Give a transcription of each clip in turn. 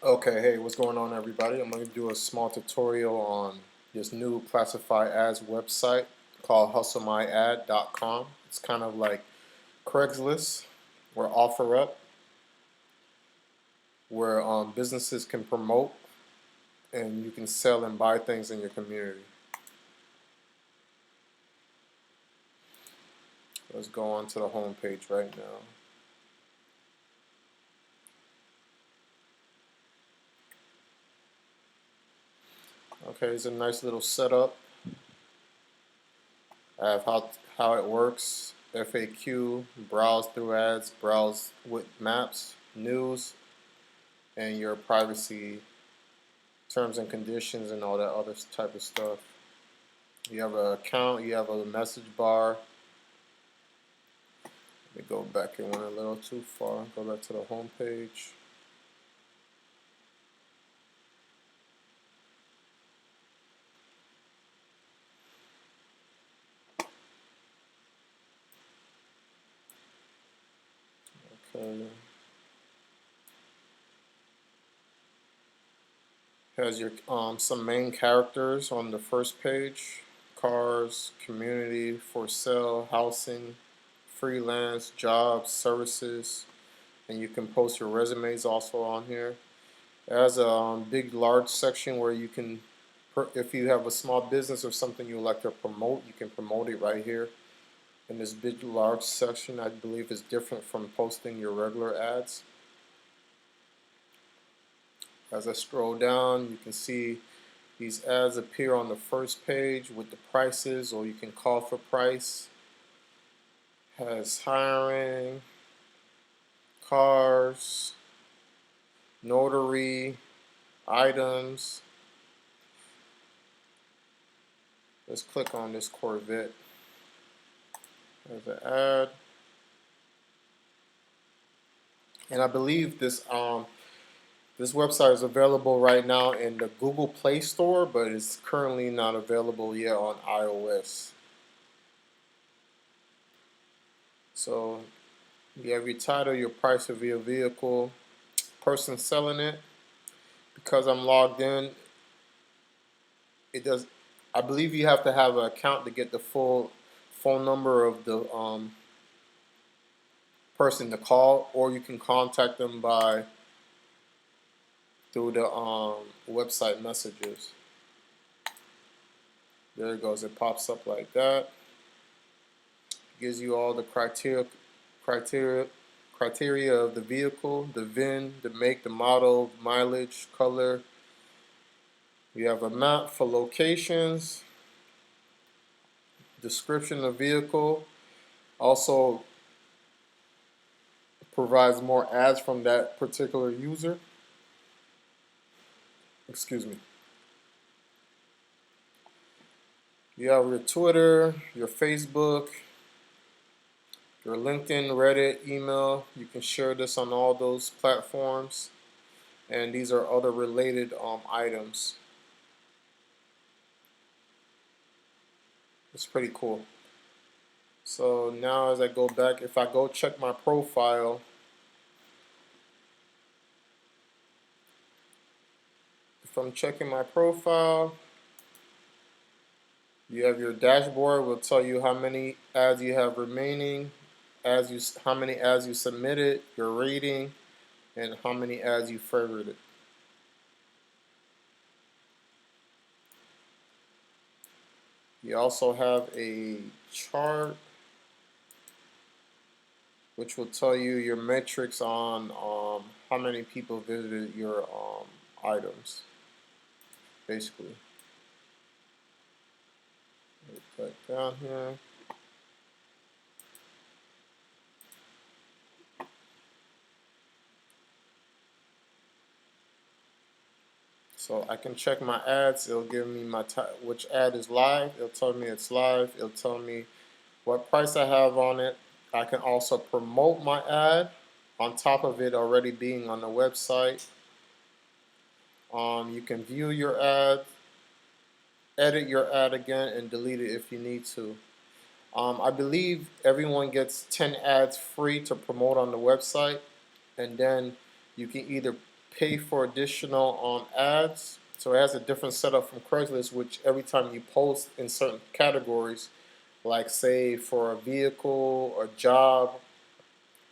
Okay, hey, what's going on, everybody? I'm going to do a small tutorial on this new classified ads website called hustlemyad.com. It's kind of like Craigslist or OfferUp, where businesses can promote and you can sell and buy things in your community. Let's go on to the home page right now. Okay, it's a nice little setup. I have how it works, FAQ, browse through ads, browse with maps, news, and your privacy terms and conditions and all that other type of stuff. You have an account, you have a message bar. Let me go back, it went a little too far. Go back to the home page. Okay. Has your some main characters on the first page: cars, community, for sale, housing, freelance, jobs, services, and you can post your resumes also on here. It has a big, large section where you can, if you have a small business or something you would like to promote, you can promote it right here. In this big, large section, I believe is different from posting your regular ads. As I scroll down, you can see these ads appear on the first page with the prices, or you can call for price. Has hiring, cars, notary, items. Let's click on this Corvette. There's an ad. And I believe this website is available right now in the Google Play Store, but it's currently not available yet on iOS. So you have your title, your price of your vehicle, person selling it. Because I'm logged in, it does. I believe you have to have an account to get the full phone number of the person to call, or you can contact them through the website messages. There it goes. It pops up like that. Gives you all the criteria of the vehicle, the VIN, the make, the model, mileage, color. You have a map for locations, description of vehicle. Also provides more ads from that particular user. Excuse me. You have your Twitter, your Facebook, your LinkedIn, Reddit, email. You can share this on all those platforms. And these are other related items. It's pretty cool. So now as I go back, if I go check my profile, if I'm checking my profile, you have your dashboard, will tell you how many ads you have remaining, how many ads you submitted, your rating, and how many ads you favorited. You also have a chart which will tell you your metrics on how many people visited your items, basically. Click down here. So I can check my ads. It'll give me which ad is live. It'll tell me it's live. It'll tell me what price I have on it. I can also promote my ad on top of it already being on the website. You can view your ad, edit your ad again, and delete it if you need to. I believe everyone gets 10 ads free to promote on the website, and then you can either pay for additional ads. So it has a different setup from Craigslist, which every time you post in certain categories, like say for a vehicle, a job,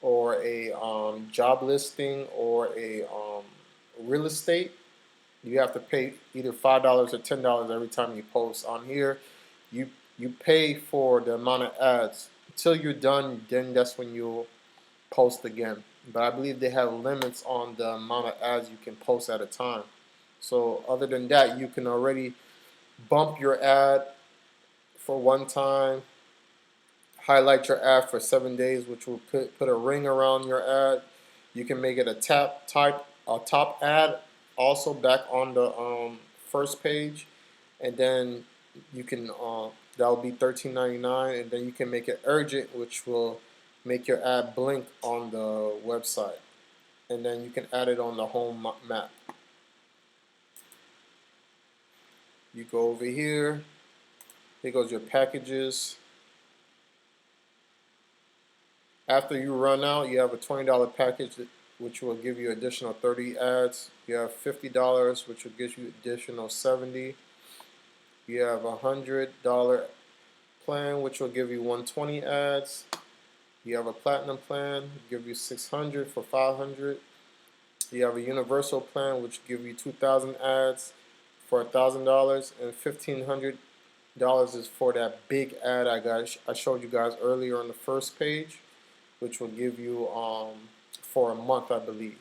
or a job listing, or a real estate, you have to pay either $5 or $10 every time you post. On here, you you pay for the amount of ads until you're done. Then that's when you'll post again. But I believe they have limits on the amount of ads you can post at a time. So other than that, you can already bump your ad for one time, highlight your ad for 7 days, which will put a ring around your ad. You can make it a top ad also back on the first page, and then you can that'll be $13.99, and then you can make it urgent, which will make your ad blink on the website, and then you can add it on the home map. You go over here. Here goes your packages. After you run out, you have a $20 package which will give you additional 30 ads. You have $50, which will give you additional 70. You have a $100 plan, which will give you 120 ads. You have a platinum plan, give you 600 for 500. You have a universal plan, which give you 2,000 ads for $1,000, and $1,500 is for that big ad I showed you guys earlier on the first page, which will give you for a month, I believe.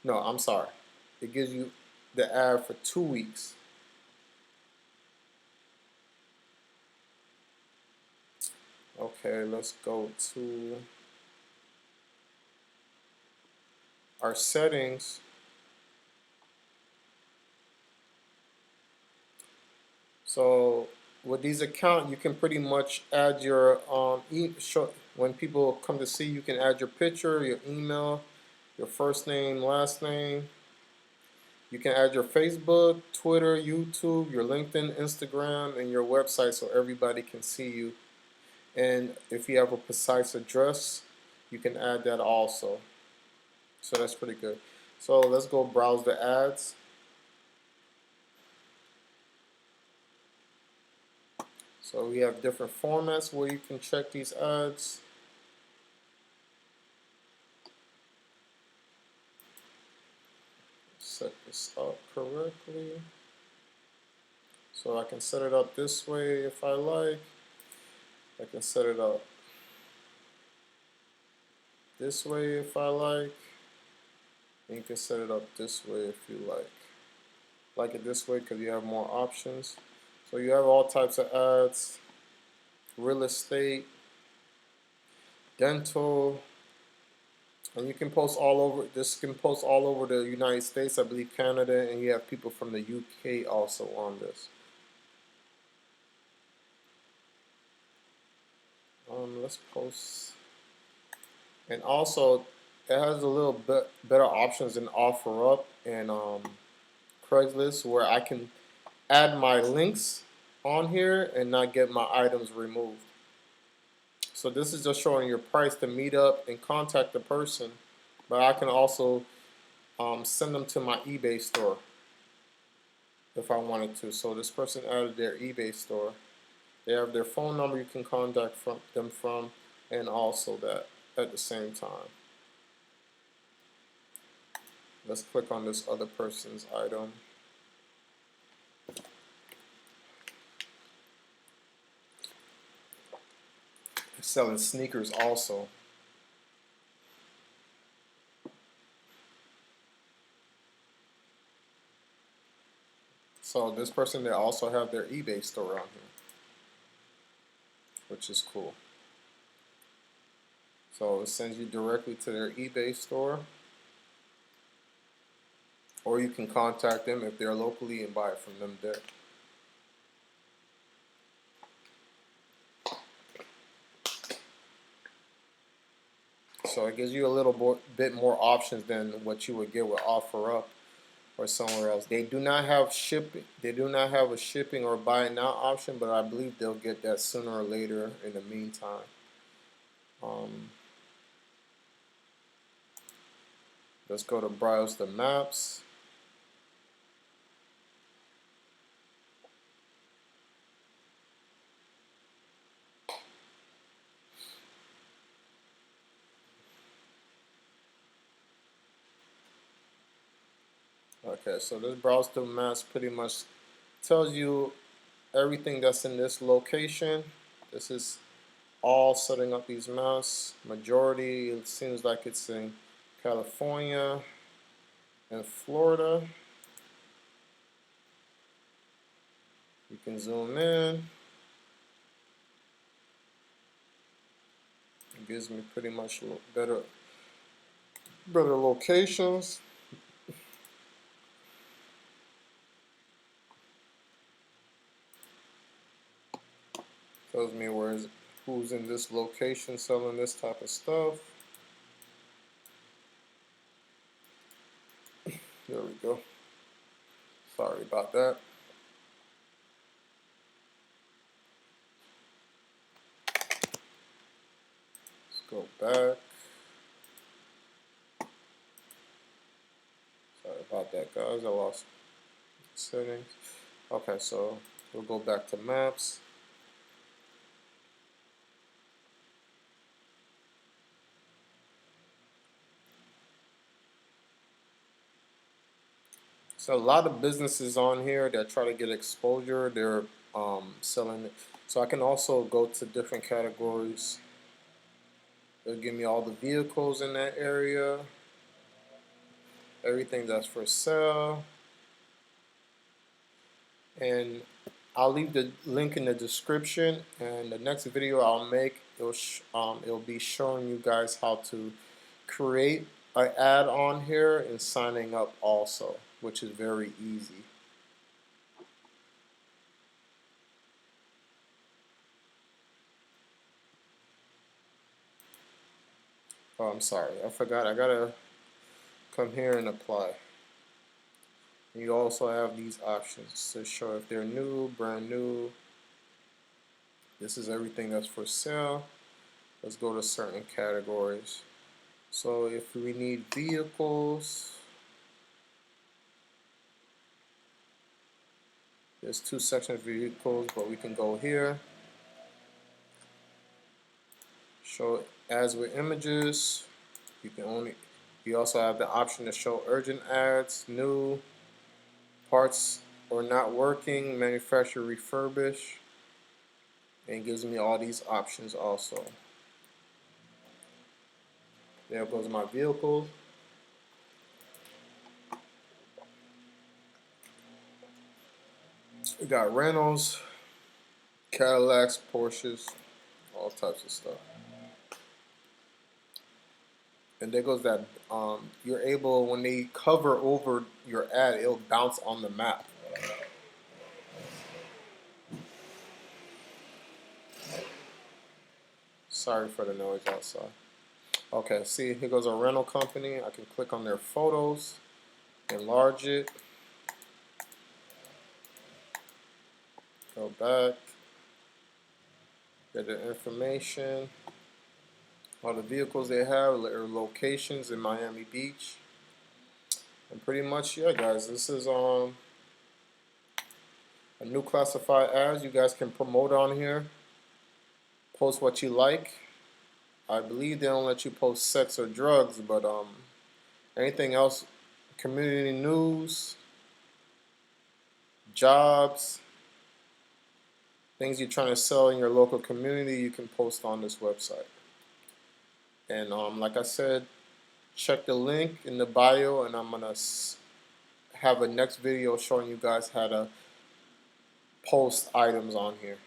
No, I'm sorry. It gives you the ad for 2 weeks. Okay, let's go to our settings. So with these accounts, you can pretty much add your when people come to see you, can add your picture, your email, your first name, last name. You can add your Facebook, Twitter, YouTube, your LinkedIn, Instagram, and your website so everybody can see you. And if you have a precise address, you can add that also. So that's pretty good. So let's go browse the ads. So we have different formats where you can check these ads. Set this up correctly. So I can set it up this way if I like. I can set it up this way if I like. And you can set it up this way if you like. Like it this way because you have more options. So you have all types of ads, real estate, dental, and you can post all over. This can post all over the United States, I believe Canada, and you have people from the UK also on this. Let's post, and also it has a little bit better options than OfferUp and Craigslist, where I can add my links on here and not get my items removed. So this is just showing your price to meet up and contact the person, but I can also send them to my eBay store if I wanted to. So this person added their eBay store. They have their phone number you can contact them from, and also that at the same time. Let's click on this other person's item. They're selling sneakers also. So this person, they also have their eBay store on here, which is cool. So it sends you directly to their eBay store, or you can contact them if they're locally and buy it from them there. So it gives you a little bit more options than what you would get with OfferUp or somewhere else. They do not have shipping. They do not have a shipping or buy it now option, but I believe they'll get that sooner or later. In the meantime, Let's go to browse the maps. Okay, so this browse through maps pretty much tells you everything that's in this location. This is all setting up these maps. Majority, it seems like it's in California and Florida. You can zoom in. It gives me pretty much better locations. Tells me who's in this location selling this type of stuff. There we go. Sorry about that. Let's go back. Sorry about that, guys. I lost settings. Okay, so we'll go back to maps. So a lot of businesses on here that try to get exposure, they're selling it. So I can also go to different categories. They'll give me all the vehicles in that area, everything that's for sale. And I'll leave the link in the description, and the next video I'll make, it'll be showing you guys how to create an ad on here and signing up also, which is very easy. Oh, I'm sorry, I forgot. I gotta come here and apply. You also have these options to show if they're new, brand new. This is everything that's for sale. Let's go to certain categories. So if we need vehicles, there's two sections of vehicles, but we can go here. Show ads with images. You also have the option to show urgent ads, new, parts or not working, manufacturer refurbish, and it gives me all these options also. There goes my vehicles. We got rentals, Cadillacs, Porsches, all types of stuff. And there goes that you're able, when they cover over your ad, it'll bounce on the map. Sorry for the noise outside. Okay, see, here goes a rental company. I can click on their photos, enlarge it, go back, get the information, all the vehicles they have, their locations in Miami Beach. And pretty much, yeah, guys, this is a new classified ads. You guys can promote on here, post what you like. I believe they don't let you post sex or drugs, but anything else, community news, jobs, things you're trying to sell in your local community, you can post on this website. And like I said, check the link in the bio, and I'm gonna have a next video showing you guys how to post items on here.